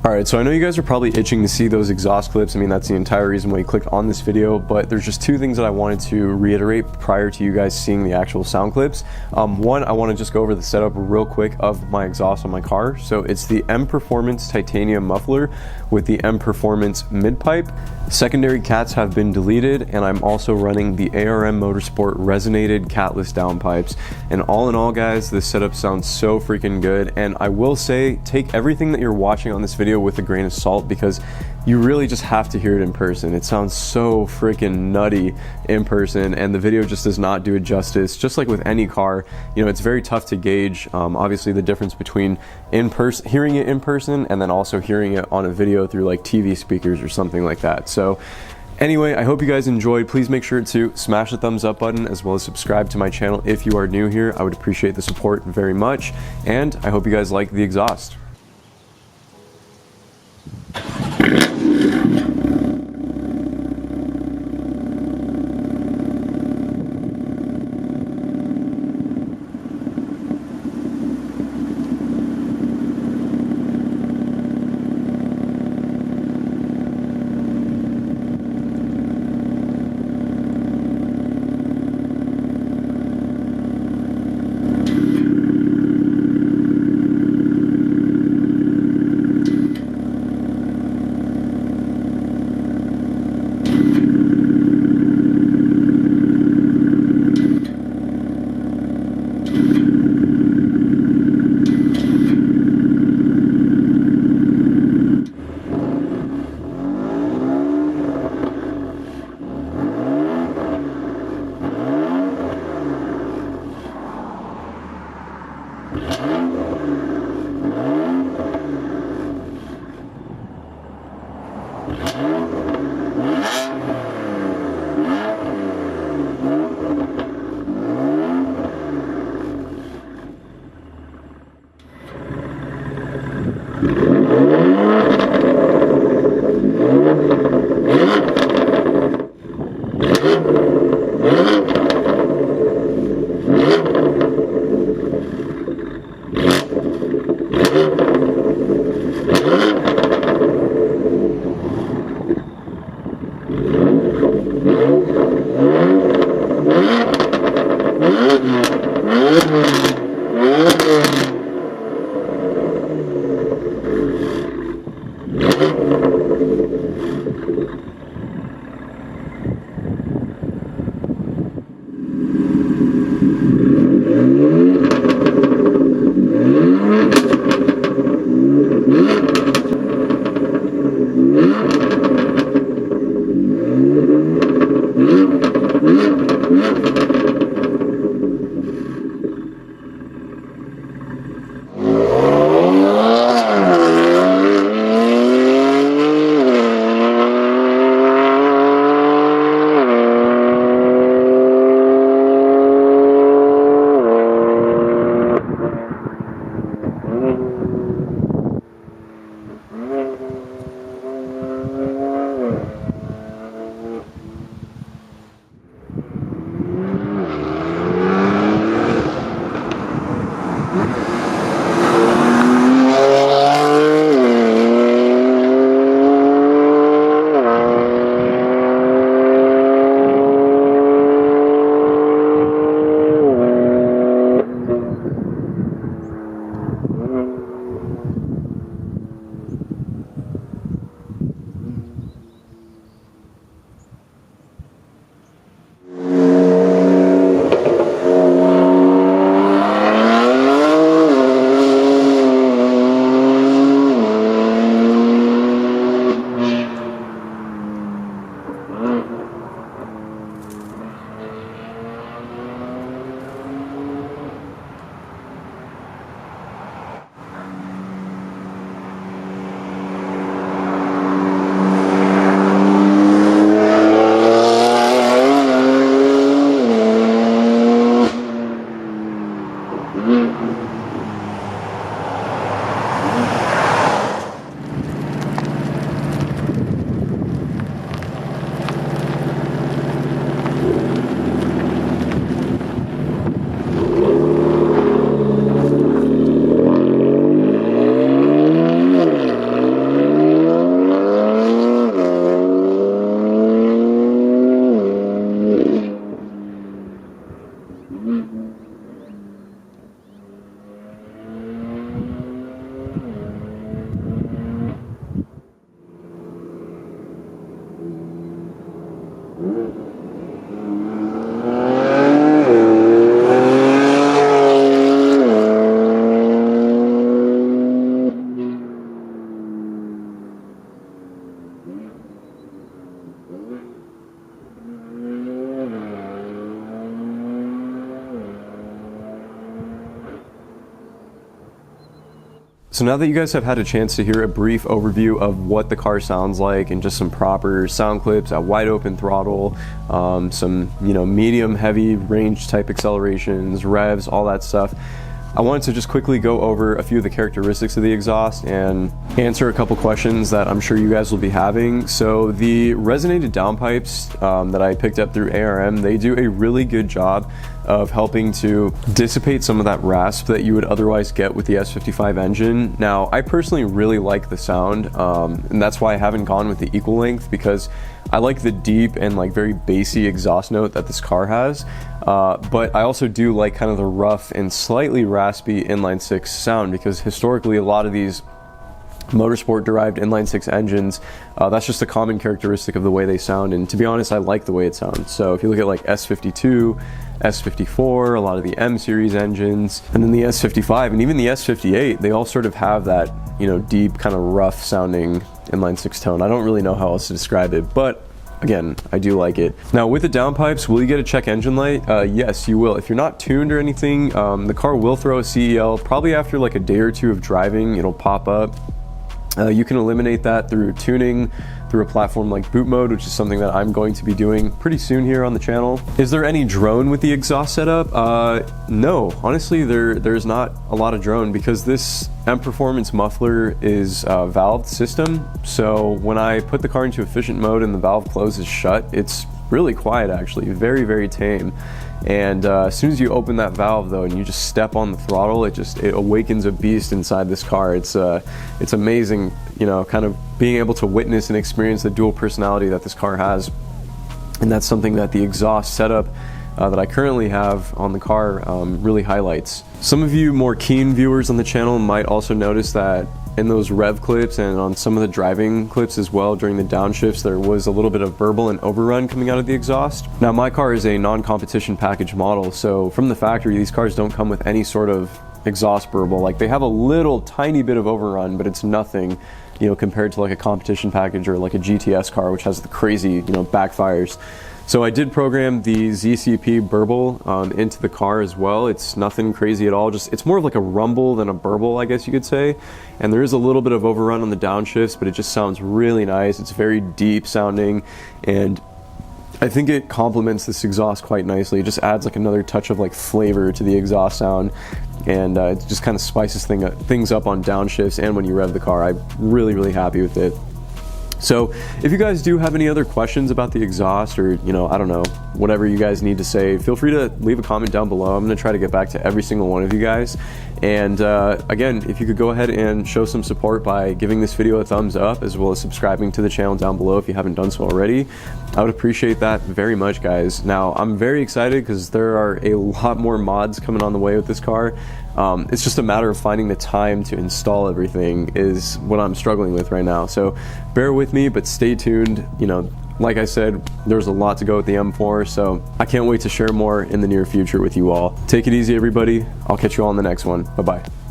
Alright, so I know you guys are probably itching to see those exhaust clips. I mean, that's the entire reason why you clicked on this video, but there's just two things that I wanted to reiterate prior to you guys seeing the actual sound clips. One, I want to just go over the setup real quick of my exhaust on my car. So it's the M Performance titanium muffler with the M Performance mid pipe. Secondary cats have been deleted, and I'm also running the ARM Motorsport resonated catless downpipes. And all in all, guys, this setup sounds so freaking good. And I will say, take everything that you're watching on this video with a grain of salt, because you really just have to hear it in person. It sounds so freaking nutty in person, and the video just does not do it justice. Just like with any car, you know, it's very tough to gauge obviously the difference between hearing it in person and then also hearing it on a video through like TV speakers or something like that. So anyway, I hope you guys enjoyed. Please make sure to smash the thumbs up button as well as subscribe to my channel if you are new here. I would appreciate the support very much, and I hope you guys like the exhaust. So now that you guys have had a chance to hear a brief overview of what the car sounds like and just some proper sound clips at wide open throttle, some medium heavy range type accelerations, revs, all that stuff, I wanted to just quickly go over a few of the characteristics of the exhaust and answer a couple questions that I'm sure you guys will be having. So the resonated downpipes that I picked up through ARM, they do a really good job of helping to dissipate some of that rasp that you would otherwise get with the S55 engine. Now, I personally really like the sound, and that's why I haven't gone with the equal length, because I like the deep and like very bassy exhaust note that this car has, but I also do like kind of the rough and slightly raspy inline six sound, because historically a lot of these motorsport derived inline six engines, that's just a common characteristic of the way they sound, and to be honest, I like the way it sounds. So if you look at like S52, S54, a lot of the M series engines, and then the S55 and even the S58, they all sort of have that, deep kind of rough sounding inline six tone. I don't really know how else to describe it, but again, I do like it. Now with the downpipes, will you get a check engine light? Yes, you will. If you're not tuned or anything, the car will throw a CEL. Probably after like a day or two of driving, it'll pop up. You can eliminate that through tuning, through a platform like boot mode, which is something that I'm going to be doing pretty soon here on the channel. Is there any drone with the exhaust setup? No, honestly, there's not a lot of drone, because this M Performance muffler is a valved system. So when I put the car into efficient mode and the valve closes shut, it's really quiet actually, very, very tame. And as soon as you open that valve though, and you just step on the throttle, it awakens a beast inside this car. It's amazing, kind of being able to witness and experience the dual personality that this car has. And that's something that the exhaust setup that I currently have on the car really highlights. Some of you more keen viewers on the channel might also notice that in those rev clips and on some of the driving clips as well during the downshifts, there was a little bit of burble and overrun coming out of the exhaust. Now my car is a non-competition package model, so from the factory these cars don't come with any sort of exhaust burble. Like, they have a little tiny bit of overrun, but it's nothing, compared to like a competition package or like a GTS car, which has the crazy, backfires. So I did program the ZCP burble into the car as well. It's nothing crazy at all. It's more of like a rumble than a burble, I guess you could say. And there is a little bit of overrun on the downshifts, but it just sounds really nice. It's very deep sounding, and I think it complements this exhaust quite nicely. It just adds like another touch of like flavor to the exhaust sound, and it just kind of spices things up on downshifts and when you rev the car. I'm really, really happy with it. So if you guys do have any other questions about the exhaust, or I don't know, whatever you guys need to say, feel free to leave a comment down below. I'm going to try to get back to every single one of you guys. And again, if you could go ahead and show some support by giving this video a thumbs up, as well as subscribing to the channel down below if you haven't done so already, I would appreciate that very much, guys. Now, I'm very excited because there are a lot more mods coming on the way with this car. It's just a matter of finding the time to install everything is what I'm struggling with right now. So bear with me, but stay tuned. Like I said, there's a lot to go with the M4, so I can't wait to share more in the near future with you all. Take it easy, everybody. I'll catch you all in the next one. Bye-bye.